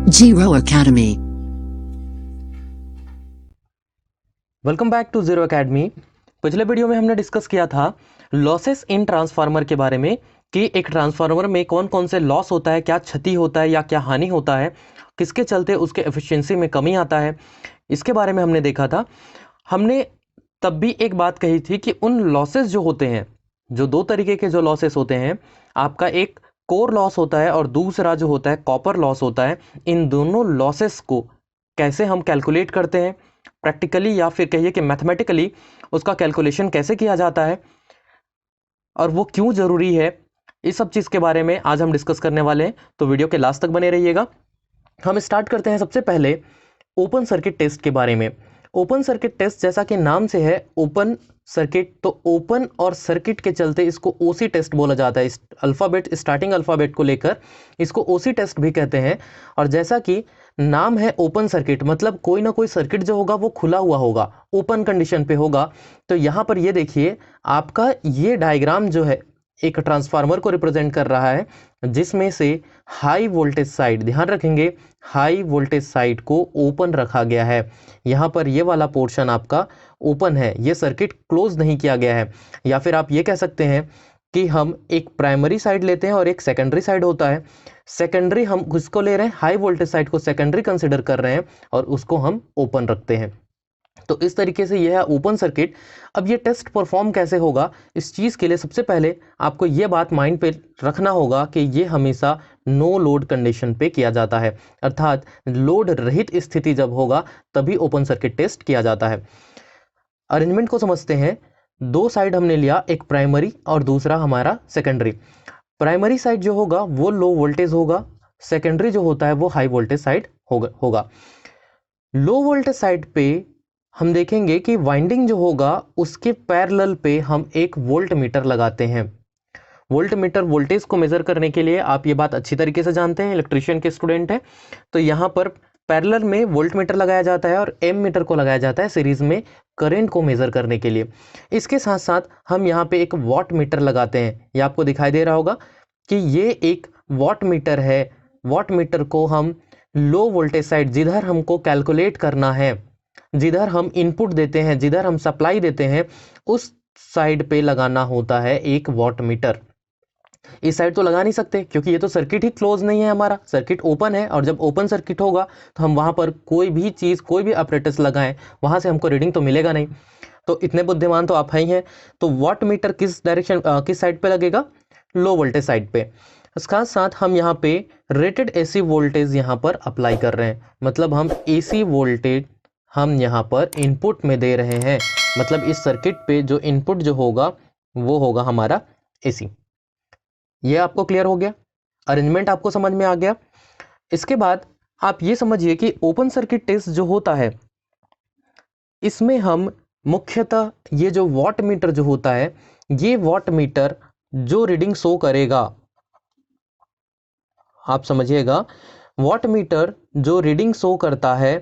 Zero Academy. Welcome back to Zero Academy. पिछले वीडियो में हमने डिस्कस किया था लॉसेस इन ट्रांसफार्मर के बारे में कि एक ट्रांसफार्मर में कौन कौन से लॉस होता है, क्या क्षति होता है या क्या हानि होता है, किसके चलते उसके एफिशिएंसी में कमी आता है, इसके बारे में हमने देखा था। हमने तब भी एक बात कही थी कि उन लॉसेस जो होते हैं, जो दो तरीके के जो लॉसेस होते हैं, आपका एक कोर लॉस होता है और दूसरा जो होता है कॉपर लॉस होता है। इन दोनों लॉसेस को कैसे हम कैलकुलेट करते हैं प्रैक्टिकली या फिर कहिए कि मैथमेटिकली, उसका कैलकुलेशन कैसे किया जाता है और वो क्यों ज़रूरी है, इस सब चीज़ के बारे में आज हम डिस्कस करने वाले हैं। तो वीडियो के लास्ट तक बने रहिएगा। हम स्टार्ट करते हैं सबसे पहले ओपन सर्किट टेस्ट के बारे में। ओपन सर्किट टेस्ट जैसा कि नाम से है ओपन सर्किट, तो ओपन और सर्किट के चलते इसको ओसी टेस्ट बोला जाता है। इस अल्फ़ाबेट, स्टार्टिंग अल्फ़ाबेट को लेकर इसको ओसी टेस्ट भी कहते हैं। और जैसा कि नाम है ओपन सर्किट, मतलब कोई ना कोई सर्किट जो होगा वो खुला हुआ होगा, ओपन कंडीशन पे होगा। तो यहाँ पर ये देखिए, आपका ये डायग्राम जो है एक ट्रांसफार्मर को रिप्रेजेंट कर रहा है, जिसमें से हाई वोल्टेज साइड, ध्यान रखेंगे, हाई वोल्टेज साइड को ओपन रखा गया है। यहाँ पर ये वाला पोर्शन आपका ओपन है, ये सर्किट क्लोज नहीं किया गया है। या फिर आप ये कह सकते हैं कि हम एक प्राइमरी साइड लेते हैं और एक सेकेंडरी साइड होता है। सेकेंडरी हम किसको ले रहे हैं, हाई वोल्टेज साइड को सेकेंडरी कंसिडर कर रहे हैं और उसको हम ओपन रखते हैं। तो इस तरीके से यह है ओपन सर्किट। अब ये टेस्ट परफॉर्म कैसे होगा, इस चीज़ के लिए सबसे पहले आपको ये बात माइंड पे रखना होगा कि ये हमेशा नो लोड कंडीशन पे किया जाता है, अर्थात लोड रहित स्थिति जब होगा तभी ओपन सर्किट टेस्ट किया जाता है। अरेंजमेंट को समझते हैं। दो साइड हमने लिया, एक प्राइमरी और दूसरा हमारा सेकेंडरी। प्राइमरी साइड जो होगा वो लो वोल्टेज होगा, सेकेंडरी जो होता है वो हाई वोल्टेज साइड होगा। लो वोल्टेज साइड पे हम देखेंगे कि वाइंडिंग जो होगा उसके पैरेलल पे हम एक वोल्ट मीटर लगाते हैं। वोल्ट मीटर वोल्टेज को मेजर करने के लिए, आप ये बात अच्छी तरीके से जानते हैं, इलेक्ट्रिशियन के स्टूडेंट हैं, तो यहाँ पर पैरेलल में वोल्ट मीटर लगाया जाता है और एम मीटर को लगाया जाता है सीरीज में करंट को मेजर करने के लिए। इसके साथ साथ हम यहाँ पे एक वॉट मीटर लगाते हैं। ये आपको दिखाई दे रहा होगा कि ये एक वॉट मीटर है। वॉट मीटर को हम लो वोल्टेज साइड, जिधर हमको कैलकुलेट करना है, जिधर हम इनपुट देते हैं, जिधर हम सप्लाई देते हैं, उस साइड पे लगाना होता है एक वॉट मीटर। इस साइड तो लगा नहीं सकते क्योंकि ये तो सर्किट ही क्लोज नहीं है, हमारा सर्किट ओपन है। और जब ओपन सर्किट होगा तो हम वहां पर कोई भी चीज़, कोई भी अपरेटस लगाएं, वहां से हमको रीडिंग तो मिलेगा नहीं। तो इतने बुद्धिमान तो आप ही हैं। तो वॉट मीटर किस डायरेक्शन, किस साइड पे लगेगा, लो वोल्टेज साइड पे। इसका साथ हम यहाँ पे रेटेड एसी वोल्टेज यहाँ पर अप्लाई कर रहे हैं, मतलब हम एसी वोल्टेज हम यहाँ पर इनपुट में दे रहे हैं। मतलब इस सर्किट पे जो इनपुट जो होगा वो होगा हमारा एसी। ये आपको क्लियर हो गया, अरेंजमेंट आपको समझ में आ गया। इसके बाद आप ये समझिए कि ओपन सर्किट टेस्ट जो होता है, इसमें हम मुख्यतः ये जो वॉट मीटर जो होता है, ये वॉट मीटर जो रीडिंग शो करेगा, आप समझिएगा, वॉट मीटर जो रीडिंग शो करता है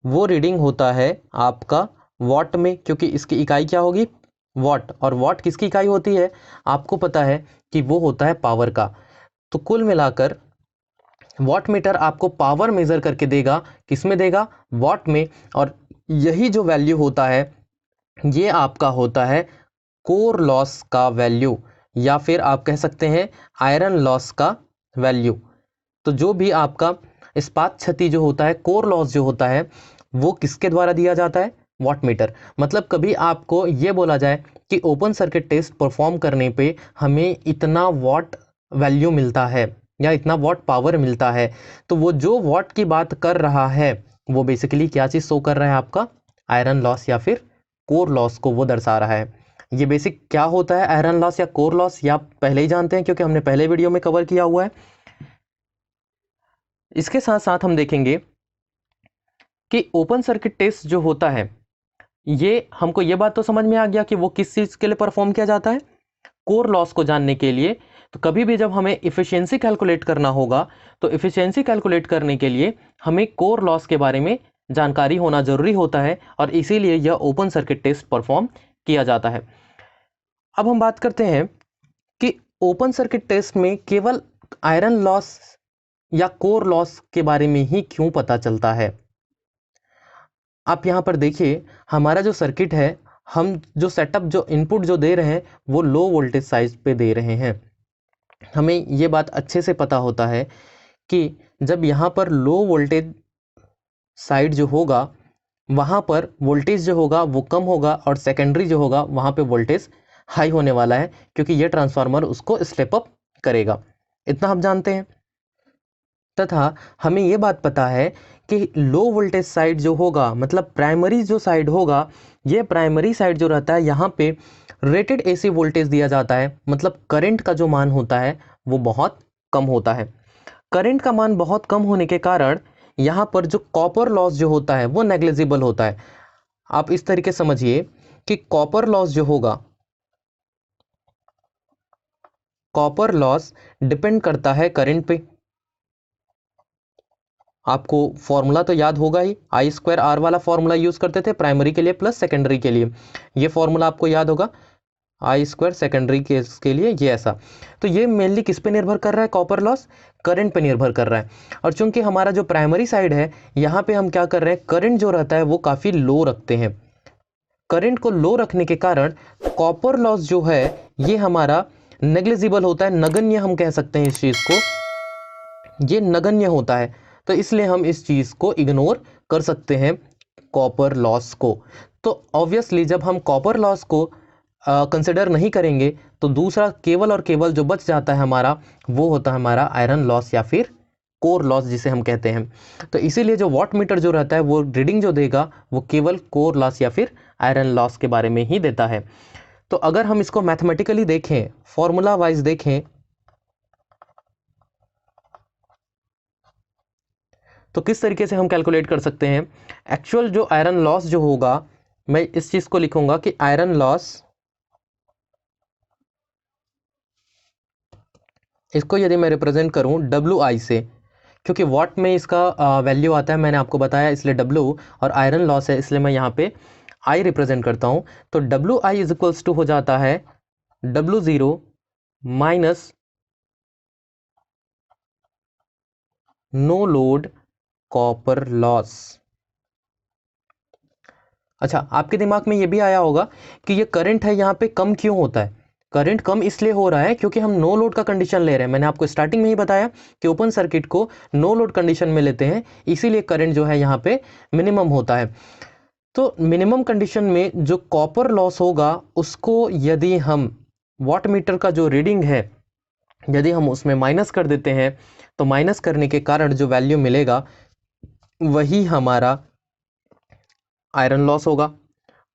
वो रीडिंग होता है आपका वॉट में, क्योंकि इसकी इकाई क्या होगी, वॉट। और वॉट किसकी इकाई होती है, आपको पता है कि वो होता है पावर का। तो कुल मिलाकर वॉट मीटर आपको पावर मेजर करके देगा, किसमें देगा, वॉट में। और यही जो वैल्यू होता है ये आपका होता है कोर लॉस का वैल्यू, या फिर आप कह सकते हैं आयरन लॉस का वैल्यू। तो जो भी आपका इस्पात क्षति जो होता है, कोर लॉस जो होता है, वो किसके द्वारा दिया जाता है, वॉट मीटर। मतलब कभी आपको ये बोला जाए कि ओपन सर्किट टेस्ट परफॉर्म करने पे हमें इतना वॉट वैल्यू मिलता है या इतना वॉट पावर मिलता है, तो वो जो वॉट की बात कर रहा है वो बेसिकली क्या चीज़ शो कर रहा है, आपका आयरन लॉस या फिर कोर लॉस को वो दर्शा रहा है। ये बेसिक क्या होता है आयरन लॉस या कोर लॉस, ये आप पहले ही जानते हैं क्योंकि हमने पहले वीडियो में कवर किया हुआ है। इसके साथ साथ हम देखेंगे कि ओपन सर्किट टेस्ट जो होता है, ये हमको ये बात तो समझ में आ गया कि वो किस चीज़ के लिए परफॉर्म किया जाता है, कोर लॉस को जानने के लिए। तो कभी भी जब हमें इफिशियंसी कैलकुलेट करना होगा तो इफिशियंसी कैलकुलेट करने के लिए हमें कोर लॉस के बारे में जानकारी होना जरूरी होता है, और इसीलिए यह ओपन सर्किट टेस्ट परफॉर्म किया जाता है। अब हम बात करते हैं कि ओपन सर्किट टेस्ट में केवल आयरन लॉस या कोर लॉस के बारे में ही क्यों पता चलता है? आप यहाँ पर देखिए, हमारा जो सर्किट है, हम जो सेटअप जो इनपुट जो दे रहे हैं वो लो वोल्टेज साइड पे दे रहे हैं। हमें ये बात अच्छे से पता होता है कि जब यहाँ पर लो वोल्टेज साइड जो होगा वहाँ पर वोल्टेज जो होगा वो कम होगा और सेकेंडरी जो होगा वहाँ पे वोल्टेज हाई होने वाला है, क्योंकि ये ट्रांसफार्मर उसको स्टेप अप करेगा। इतना हम जानते हैं। तथा हमें ये बात पता है कि लो वोल्टेज साइड जो होगा, मतलब प्राइमरी जो साइड होगा, ये प्राइमरी साइड जो रहता है यहाँ पे रेटेड एसी वोल्टेज दिया जाता है, मतलब करंट का जो मान होता है वो बहुत कम होता है। करंट का मान बहुत कम होने के कारण यहाँ पर जो कॉपर लॉस जो होता है वो नेग्लिजिबल होता है। आप इस तरीके समझिए कि कॉपर लॉस जो होगा, कॉपर लॉस डिपेंड करता है करंट पे। आपको फॉर्मूला तो याद होगा ही, I²R वाला फॉर्मूला यूज करते थे प्राइमरी के लिए प्लस सेकेंडरी के लिए। ये फॉर्मूला आपको याद होगा, I² सेकेंडरी केस के लिए ये ऐसा। तो ये मेनली किस पे निर्भर कर रहा है? कॉपर लॉस करंट पे निर्भर कर रहा है। और चूंकि हमारा जो प्राइमरी साइड है यहाँ पे हम क्या कर रहे हैं, करंट जो रहता है वो काफ़ी लो रखते हैं। करंट को लो रखने के कारण कॉपर लॉस जो है ये हमारा नेग्लिजिबल होता है, नगण्य हम कह सकते हैं इस चीज़ को, ये नगण्य होता है। तो इसलिए हम इस चीज़ को इग्नोर कर सकते हैं, कॉपर लॉस को। तो ऑब्वियसली जब हम कॉपर लॉस को कंसिडर नहीं करेंगे तो दूसरा केवल और केवल जो बच जाता है हमारा वो होता है हमारा आयरन लॉस या फिर कोर लॉस जिसे हम कहते हैं। तो इसीलिए जो वाट मीटर जो रहता है वो रीडिंग जो देगा वो केवल कोर लॉस या फिर आयरन लॉस के बारे में ही देता है। तो अगर हम इसको मैथमेटिकली देखें, फॉर्मूला वाइज देखें, तो किस तरीके से हम कैलकुलेट कर सकते हैं? एक्चुअल जो आयरन लॉस जो होगा, मैं इस चीज़ को लिखूंगा कि आयरन लॉस, इसको यदि मैं रिप्रेजेंट करूं WI से, क्योंकि वॉट में इसका वैल्यू आता है, मैंने आपको बताया, इसलिए W, और आयरन लॉस है इसलिए मैं यहाँ पे I रिप्रेजेंट करता हूँ। तो WI इज इक्वल्स टू हो जाता है W0 minus no load copper loss. अच्छा, आपके दिमाग में ये भी आया होगा कि ये करंट है यहाँ पे कम क्यों होता है? करंट कम इसलिए हो रहा है क्योंकि हम नो लोड का कंडीशन ले रहे हैं। मैंने आपको स्टार्टिंग में ही बताया कि ओपन सर्किट को नो लोड कंडीशन में लेते हैं, इसीलिए करंट जो है यहाँ पे मिनिमम होता है। तो मिनिमम कंडीशन में जो कॉपर लॉस होगा उसको यदि हम वाट मीटर का जो रीडिंग है यदि हम उसमें माइनस कर देते हैं तो माइनस करने के कारण जो वैल्यू मिलेगा वही हमारा आयरन लॉस होगा।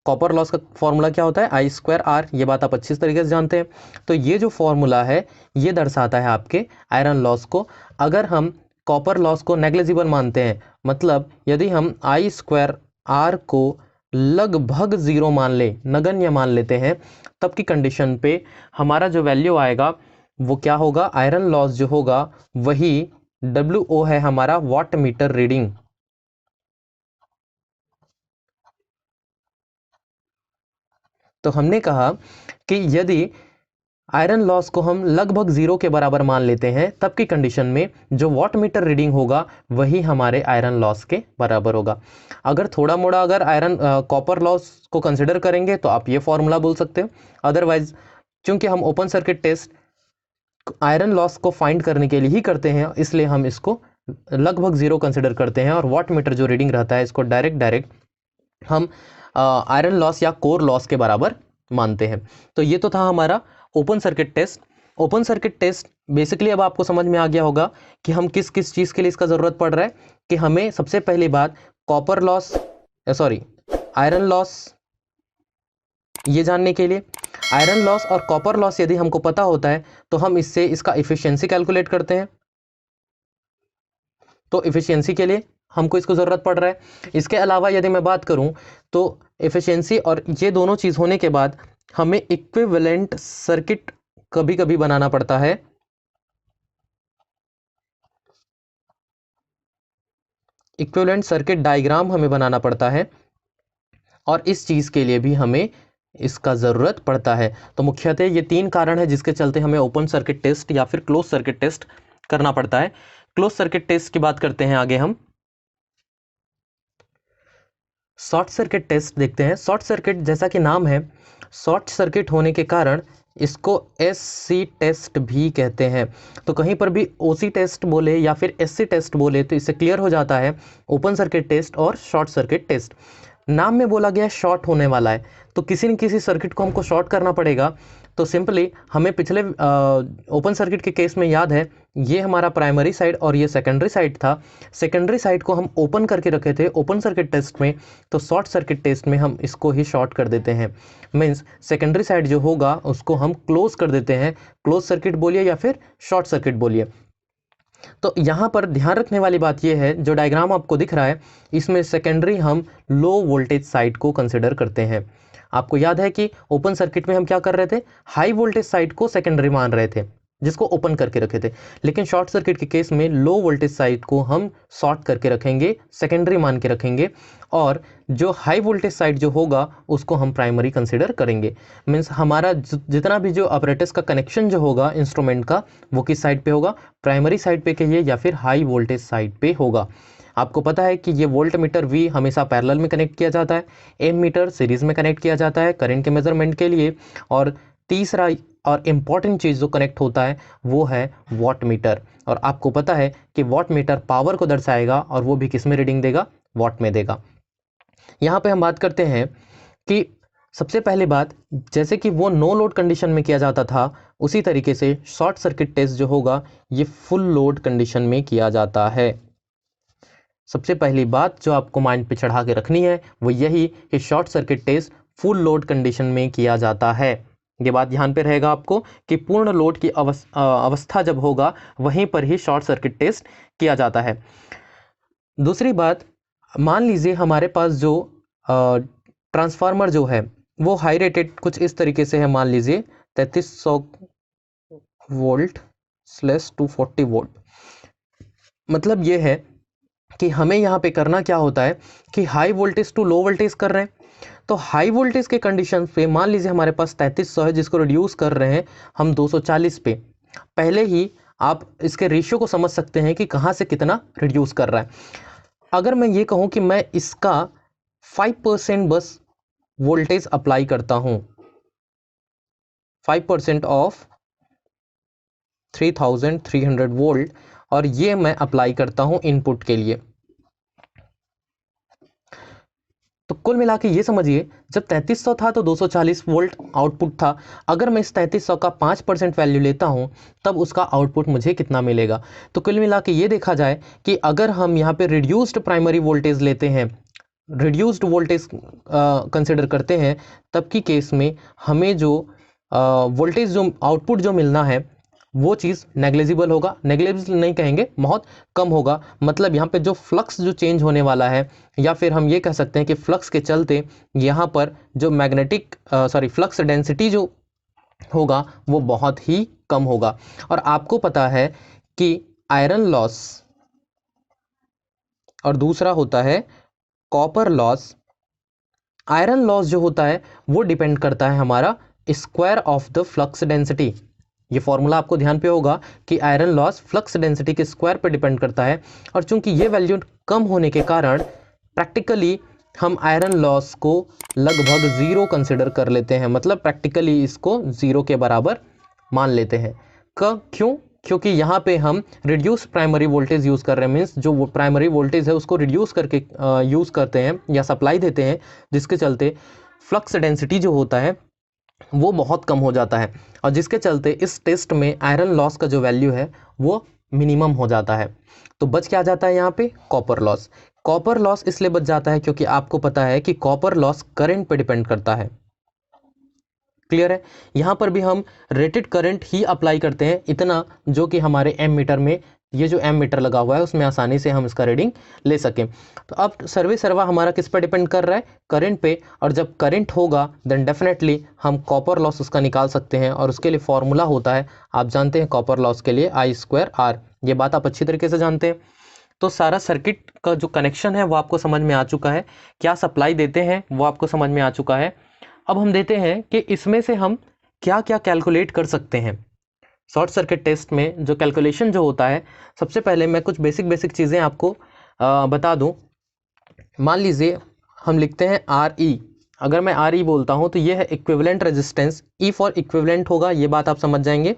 कॉपर लॉस का फॉर्मूला क्या होता है? I²R, ये बात आप अच्छी तरीके से जानते हैं। तो ये जो फॉर्मूला है ये दर्शाता है आपके आयरन लॉस को। अगर हम कॉपर लॉस को नेग्लिजिबल मानते हैं, मतलब यदि हम I²R को लगभग ज़ीरो मान ले, नगण्य मान लेते हैं, तब की कंडीशन पे हमारा जो वैल्यू आएगा वो क्या होगा? आयरन लॉस जो होगा वही WO है हमारा वाट मीटर रीडिंग। तो हमने कहा कि यदि आयरन लॉस को हम लगभग ज़ीरो के बराबर मान लेते हैं तब की कंडीशन में जो वाट मीटर रीडिंग होगा वही हमारे आयरन लॉस के बराबर होगा। अगर थोड़ा मोड़ा अगर आयरन कॉपर लॉस को कंसिडर करेंगे तो आप ये फॉर्मूला बोल सकते हो। अदरवाइज चूंकि हम open circuit test iron loss को फाइंड करने के लिए ही करते हैं, इसलिए हम इसको लगभग ज़ीरो कंसिडर करते हैं और वाट मीटर जो रीडिंग रहता है इसको डायरेक्ट हम आयरन लॉस या कोर लॉस के बराबर मानते हैं। तो ये तो था हमारा open circuit test. Open circuit test basically अब आपको समझ में आ गया होगा कि हम किस किस चीज़ के लिए इसका ज़रूरत पड़ रहा है। कि हमें सबसे पहली बात copper loss, sorry iron loss, ये जानने के लिए आयरन लॉस और कॉपर लॉस यदि हमको पता होता है तो हम इससे इसका इफिशियंसी कैलकुलेट करते हैं। तो इफिशियंसी के लिए हमको इसको ज़रूरत पड़ रहा है। इसके अलावा यदि मैं बात करूं तो एफिशिएंसी और ये दोनों चीज़ होने के बाद हमें इक्विवेलेंट सर्किट कभी कभी बनाना पड़ता है। इक्विवेलेंट सर्किट डायग्राम हमें बनाना पड़ता है और इस चीज़ के लिए भी हमें इसका ज़रूरत पड़ता है। तो मुख्यतः ये तीन कारण है जिसके चलते हमें ओपन सर्किट टेस्ट या फिर क्लोज सर्किट टेस्ट करना पड़ता है। क्लोज सर्किट टेस्ट की बात करते हैं आगे हम। शॉर्ट सर्किट टेस्ट देखते हैं। शॉर्ट सर्किट जैसा कि नाम है, शॉर्ट सर्किट होने के कारण इसको एससी टेस्ट भी कहते हैं। तो कहीं पर भी ओसी टेस्ट बोले या फिर एससी टेस्ट बोले तो इससे क्लियर हो जाता है ओपन सर्किट टेस्ट और शॉर्ट सर्किट टेस्ट। नाम में बोला गया शॉर्ट होने वाला है, तो किसी न किसी सर्किट को हमको शॉर्ट करना पड़ेगा। तो सिंपली हमें पिछले ओपन सर्किट के केस में याद है, ये हमारा प्राइमरी साइड और ये सेकेंडरी साइड था। सेकेंडरी साइड को हम ओपन करके रखे थे ओपन सर्किट टेस्ट में, तो शॉर्ट सर्किट टेस्ट में हम इसको ही शॉर्ट कर देते हैं। मीन्स सेकेंडरी साइड जो होगा उसको हम क्लोज कर देते हैं, क्लोज सर्किट बोलिए या फिर शॉर्ट सर्किट बोलिए। तो यहाँ पर ध्यान रखने वाली बात यह है, जो डायग्राम आपको दिख रहा है इसमें सेकेंडरी हम लो वोल्टेज साइड को कंसिडर करते हैं। आपको याद है कि ओपन सर्किट में हम क्या कर रहे थे, हाई वोल्टेज साइड को सेकेंडरी मान रहे थे जिसको ओपन करके रखे थे, लेकिन शॉर्ट सर्किट के केस में लो वोल्टेज साइड को हम शॉर्ट करके रखेंगे, सेकेंडरी मान के रखेंगे, और जो हाई वोल्टेज साइड जो होगा उसको हम प्राइमरी कंसिडर करेंगे। मीन्स हमारा जितना भी जो ऑपरेटर्स का कनेक्शन जो होगा इंस्ट्रूमेंट का, वो किस साइड पे होगा, प्राइमरी साइड पे कहिए या फिर हाई वोल्टेज साइड पे होगा। आपको पता है कि ये वोल्ट मीटर V हमेशा पैरेलल में कनेक्ट किया जाता है, एम मीटर सीरीज में कनेक्ट किया जाता है करंट के मेजरमेंट के लिए, और तीसरा और इम्पॉर्टेंट चीज़ जो कनेक्ट होता है वो है वॉट मीटर। और आपको पता है कि वॉट मीटर पावर को दर्शाएगा और वो भी किस में रीडिंग देगा, वॉट में देगा। यहाँ पे हम बात करते हैं कि सबसे पहली बात, जैसे कि वो नो लोड कंडीशन में किया जाता था, उसी तरीके से शॉर्ट सर्किट टेस्ट जो होगा ये फुल लोड कंडीशन में किया जाता है। सबसे पहली बात जो आपको माइंड पे चढ़ा के रखनी है वो यही कि short circuit test full load condition में किया जाता है। ये बात ध्यान पे रहेगा आपको कि पूर्ण लोड की अवस्था जब होगा वहीं पर ही शॉर्ट सर्किट टेस्ट किया जाता है। दूसरी बात, मान लीजिए हमारे पास जो ट्रांसफार्मर जो है वो हाई रेटेड कुछ इस तरीके से है, मान लीजिए 3300 वोल्ट / 240 वोल्ट। मतलब ये है कि हमें यहाँ पे करना क्या होता है कि high voltage to low voltage कर रहे हैं। तो हाई वोल्टेज के कंडीशन पे मान लीजिए हमारे पास 3300 है जिसको रिड्यूस कर रहे हैं हम 240 पे। पहले ही आप इसके रेशियो को समझ सकते हैं कि कहाँ से कितना रिड्यूस कर रहा है। अगर मैं ये कहूँ कि मैं इसका 5% बस वोल्टेज अप्लाई करता हूँ, 5% ऑफ 3300 वोल्ट, और ये मैं अप्लाई करता हूँ इनपुट के लिए, तो कुल मिला के ये समझिए जब 3300 था तो 240 वोल्ट आउटपुट था। अगर मैं इस 3300 का 5% वैल्यू लेता हूं तब उसका आउटपुट मुझे कितना मिलेगा। तो कुल मिला के ये देखा जाए कि अगर हम यहाँ पे रिड्यूस्ड प्राइमरी वोल्टेज लेते हैं, रिड्यूस्ड वोल्टेज कंसिडर करते हैं, तब की केस में हमें जो वोल्टेज जो आउटपुट जो मिलना है वो चीज़ नेग्लिजिबल होगा, नेग्लिजिबल नहीं कहेंगे, बहुत कम होगा। मतलब यहाँ पे जो फ्लक्स जो चेंज होने वाला है, या फिर हम ये कह सकते हैं कि फ्लक्स के चलते यहाँ पर जो फ्लक्स डेंसिटी जो होगा वो बहुत ही कम होगा। और आपको पता है कि आयरन लॉस और दूसरा होता है कॉपर लॉस। आयरन लॉस जो होता है वो डिपेंड करता है हमारा square of the flux density. ये फॉर्मूला आपको ध्यान पे होगा कि आयरन लॉस फ्लक्स डेंसिटी के स्क्वायर पे डिपेंड करता है, और चूंकि ये वैल्यू कम होने के कारण प्रैक्टिकली हम आयरन लॉस को लगभग ज़ीरो कंसिडर कर लेते हैं। मतलब प्रैक्टिकली इसको ज़ीरो के बराबर मान लेते हैं। क्यों? क्योंकि यहाँ पे हम रिड्यूस प्राइमरी वोल्टेज यूज़ कर रहे हैं, मीन्स जो प्राइमरी वोल्टेज है उसको रिड्यूस करके यूज़ करते हैं या सप्लाई देते हैं, जिसके चलते फ्लक्स डेंसिटी जो होता है वो बहुत कम हो जाता है, और जिसके चलते इस टेस्ट में आयरन लॉस का जो वैल्यू है वो मिनिमम हो जाता है। तो बच क्या जाता है यहाँ पे, कॉपर लॉस। कॉपर लॉस इसलिए बच जाता है क्योंकि आपको पता है कि कॉपर लॉस करंट पे डिपेंड करता है। क्लियर है? यहाँ पर भी हम रेटेड करंट ही अप्लाई करते हैं, इतना जो कि हमारे एम मीटर में, ये जो एम मीटर लगा हुआ है उसमें आसानी से हम इसका रीडिंग ले सकें। तो अब सर्वा हमारा किस पर डिपेंड कर रहा है, करंट पे, और जब करंट होगा देन डेफिनेटली हम कॉपर लॉस उसका निकाल सकते हैं, और उसके लिए फॉर्मूला होता है, आप जानते हैं कॉपर लॉस के लिए I²R। ये बात आप अच्छी तरीके से जानते हैं। तो सारा सर्किट का जो कनेक्शन है वो आपको समझ में आ चुका है, क्या सप्लाई देते हैं वो आपको समझ में आ चुका है। अब हम देते हैं कि इसमें से हम क्या क्या कैलकुलेट कर सकते हैं। शॉर्ट सर्किट टेस्ट में जो कैलकुलेशन जो होता है, सबसे पहले मैं कुछ बेसिक चीज़ें आपको बता दूं। मान लीजिए हम लिखते हैं आर ई। अगर मैं आर ई बोलता हूं तो ये है equivalent resistance. E for equivalent होगा, ये बात आप समझ जाएंगे।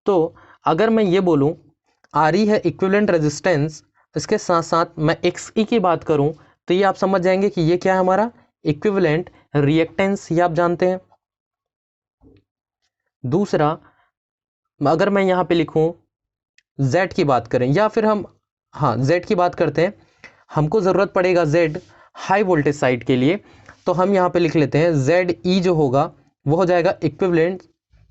तो अगर मैं ये बोलूं आर ई है इक्विवेलेंट रेजिस्टेंस, इसके साथ साथ मैं एक्स ई की बात करूं तो ये आप समझ जाएंगे कि ये क्या है, हमारा इक्विवेलेंट रिएक्टेंस, ये आप जानते हैं। दूसरा, अगर मैं यहाँ पे लिखूं Z की बात करें, या फिर हम हाँ Z की बात करते हैं, हमको ज़रूरत पड़ेगा Z हाई वोल्टेज साइड के लिए, तो हम यहाँ पे लिख लेते हैं ZE जो होगा वो हो जाएगा इक्विवेलेंट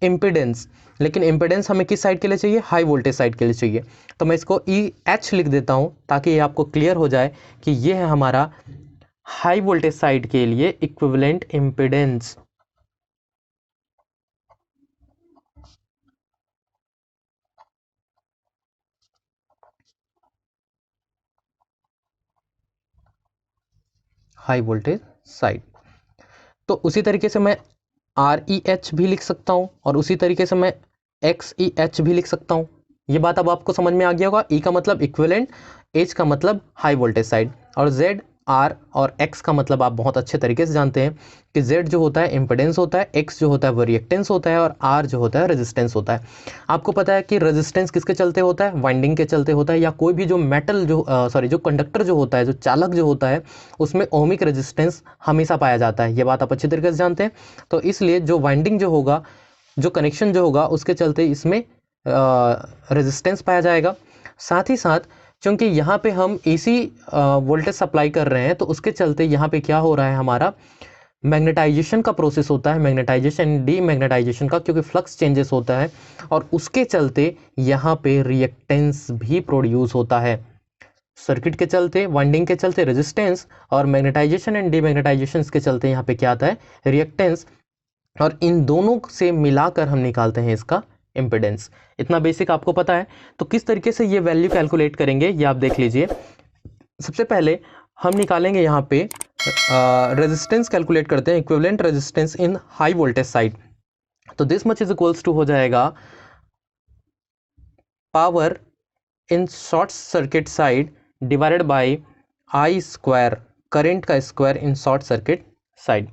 इम्पीडेंस। लेकिन इम्पीडेंस हमें किस साइड के लिए चाहिए, हाई वोल्टेज साइड के लिए चाहिए। तो मैं इसको EH लिख देता हूँ ताकि ये आपको क्लियर हो जाए कि ये है हमारा हाई वोल्टेज साइड के लिए equivalent impedance. High voltage side. तो उसी तरीके से मैं REH भी लिख सकता हूँ और उसी तरीके से मैं XEH भी लिख सकता हूँ। ये बात अब आपको समझ में आ गया होगा। E का मतलब इक्विवेलेंट, H का मतलब हाई वोल्टेज साइड, और Z, R और X का मतलब आप बहुत अच्छे तरीके से जानते हैं कि Z जो होता है इम्पिडेंस होता है, X जो होता है वो रिएक्टेंस होता है, और R जो होता है रेजिस्टेंस होता है। आपको पता है कि रेजिस्टेंस किसके चलते होता है, वाइंडिंग के चलते होता है, या कोई भी जो मेटल जो जो कंडक्टर जो होता है, जो चालक जो होता है, उसमें ओमिक रेजिस्टेंस हमेशा पाया जाता है। ये बात आप अच्छी तरीके से जानते हैं। तो इसलिए जो वाइंडिंग जो होगा, जो कनेक्शन जो होगा, उसके चलते इसमें रेजिस्टेंस पाया जाएगा। साथ ही साथ क्योंकि यहाँ पे हम AC वोल्टेज सप्लाई कर रहे हैं, तो उसके चलते यहाँ पे क्या हो रहा है, हमारा मैग्नेटाइजेशन का प्रोसेस होता है, मैग्नेटाइजेशन डीमैग्नेटाइजेशन का, क्योंकि फ्लक्स चेंजेस होता है, और उसके चलते यहाँ पे रिएक्टेंस भी प्रोड्यूस होता है। सर्किट के चलते, वाइंडिंग के चलते रेजिस्टेंस, और मैग्नेटाइजेशन एंड डीमैग्नेटाइजेशन के चलते यहाँ पे क्या आता है, रिएक्टेंस, और इन दोनों से मिलाकर हम निकालते हैं इसका इम्पिडेंस। इतना बेसिक आपको पता है। तो किस तरीके से ये वैल्यू कैलकुलेट करेंगे ये आप देख लीजिए। सबसे पहले हम निकालेंगे यहाँ पे रेजिस्टेंस कैलकुलेट करते हैं, equivalent resistance in high voltage side. तो this much is equals to हो जाएगा power in short circuit side divided by I square, current का square in short circuit side.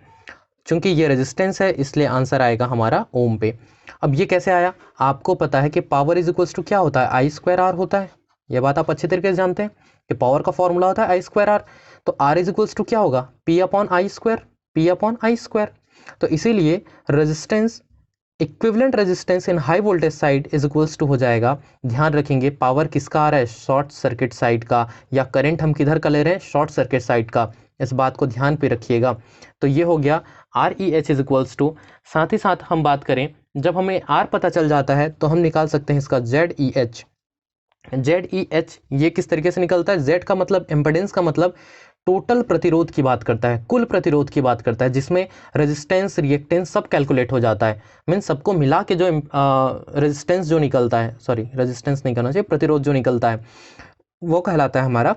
चूंकि ये रेजिस्टेंस है इसलिए आंसर आएगा हमारा ओम पे। अब ये कैसे आया, आपको पता है कि पावर इज इक्वल्स टू क्या होता है, आई स्क्वायर आर होता है। ये बात आप अच्छे तरीके से जानते हैं कि पावर का फॉर्मूला होता है आई स्क्वायर आर। तो आर इज इक्वल्स टू क्या होगा, P upon I square, P upon I square. तो इसीलिए resistance, equivalent resistance in high voltage side is equals to हो जाएगा, ध्यान रखेंगे पावर किसका आ रहा है, शॉर्ट सर्किट साइड का, या करंट हम किधर का ले रहे हैं, शॉर्ट सर्किट साइड का। इस बात को ध्यान पे रखिएगा। तो ये हो गया REH इज इक्वल्स टू। साथ ही साथ हम बात करें, जब हमें R पता चल जाता है तो हम निकाल सकते हैं इसका ZEH। ZEH ये किस तरीके से निकलता है, Z का मतलब इम्पिडेंस का मतलब टोटल प्रतिरोध की बात करता है, कुल प्रतिरोध की बात करता है, जिसमें रेजिस्टेंस रिएक्टेंस सब कैलकुलेट हो जाता है। मीन्स सबको मिला के जो रेजिस्टेंस जो निकलता है, सॉरी रेजिस्टेंस नहीं करना चाहिए, प्रतिरोध जो निकलता है वो कहलाता है हमारा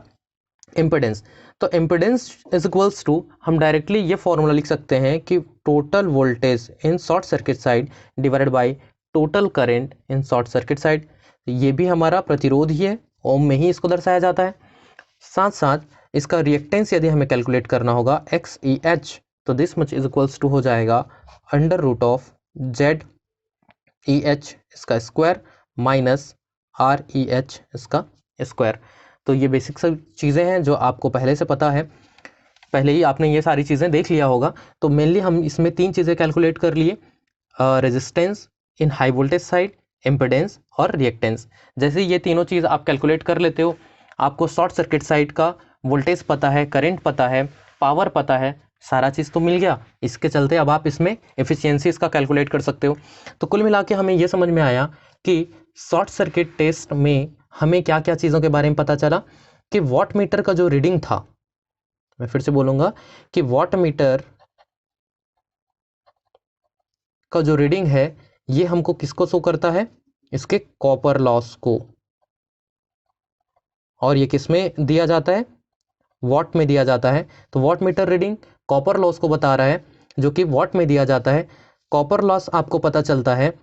इम्पिडेंस। तो इम्पिडेंस इज इक्वल्स टू, हम डायरेक्टली ये फॉर्मूला लिख सकते हैं कि total voltage in short circuit side divided by total current in short circuit side. ये भी हमारा प्रतिरोध ही है, ओम में ही इसको दर्शाया जाता है। साथ साथ इसका रिएक्टेंस यदि हमें कैलकुलेट करना होगा XEH, तो this much is equals to हो जाएगा अंडर रूट ऑफ ZEH इसका स्क्वायर माइनस REH इसका स्क्वायर। तो ये बेसिक सब चीज़ें हैं जो आपको पहले से पता है, पहले ही आपने ये सारी चीज़ें देख लिया होगा। तो मेनली हम इसमें तीन चीज़ें कैलकुलेट कर लिए, resistance in high voltage side, impedance और रिएक्टेंस। जैसे ये तीनों चीज़ आप कैलकुलेट कर लेते हो, आपको शॉर्ट सर्किट साइड का वोल्टेज पता है, करंट पता है, पावर पता है, सारा चीज़ तो मिल गया। इसके चलते अब आप इसमें एफिशिएंसी इसका कैलकुलेट कर सकते हो। तो कुल मिला के हमें ये समझ में आया कि शॉर्ट सर्किट टेस्ट में हमें क्या क्या चीज़ों के बारे में पता चला, कि वॉट मीटर का जो रीडिंग था, मैं फिर से बोलूँगा कि वॉट मीटर का जो रीडिंग है ये हमको किसको शो करता है, इसके कॉपर लॉस को। और ये किस में दिया जाता है, वॉट में दिया जाता है। तो watt meter reading copper loss को बता रहा है, जो कि वॉट में दिया जाता है। कॉपर लॉस आपको पता चलता है,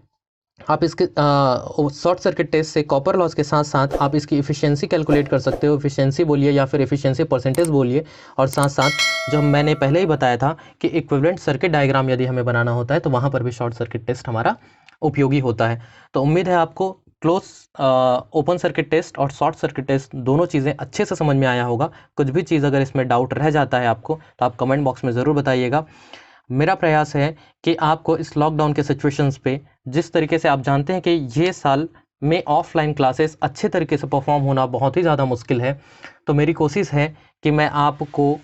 आप इसके शॉर्ट सर्किट टेस्ट से कॉपर लॉस के साथ साथ आप इसकी इफ़िशियंसी कैलकुलेट कर सकते हो। इफ़िशियंसी बोलिए या फिर इफ़िशियंसी परसेंटेज बोलिए। और साथ साथ जो मैंने पहले ही बताया था कि इक्विवेलेंट सर्किट डायग्राम यदि हमें बनाना होता है तो वहाँ पर भी शॉर्ट सर्किट टेस्ट हमारा उपयोगी होता है। तो उम्मीद है आपको क्लोज ओपन सर्किट टेस्ट और शॉर्ट सर्किट टेस्ट दोनों चीज़ें अच्छे से समझ में आया होगा। कुछ भी चीज़ अगर इसमें डाउट रह जाता है आपको तो आप कमेंट बॉक्स में ज़रूर बताइएगा। मेरा प्रयास है कि आपको इस लॉकडाउन के सिचुएशंस पे, जिस तरीके से आप जानते हैं कि ये साल में ऑफलाइन क्लासेस अच्छे तरीके से परफॉर्म होना बहुत ही ज़्यादा मुश्किल है, तो मेरी कोशिश है कि मैं आपको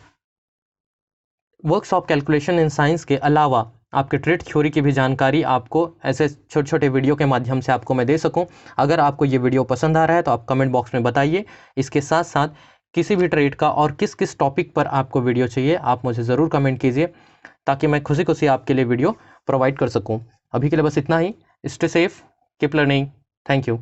वर्कशॉप कैलकुलेशन इन साइंस के अलावा आपके ट्रेड थ्योरी की भी जानकारी आपको ऐसे छोटे छोटे वीडियो के माध्यम से आपको मैं दे सकूं। अगर आपको ये वीडियो पसंद आ रहा है तो आप कमेंट बॉक्स में बताइए। इसके साथ साथ किसी भी ट्रेड का और किस किस टॉपिक पर आपको वीडियो चाहिए आप मुझे ज़रूर कमेंट कीजिए, ताकि मैं खुशी खुशी आपके लिए वीडियो प्रोवाइड कर सकूं। अभी के लिए बस इतना ही। Stay safe, keep learning. Thank you.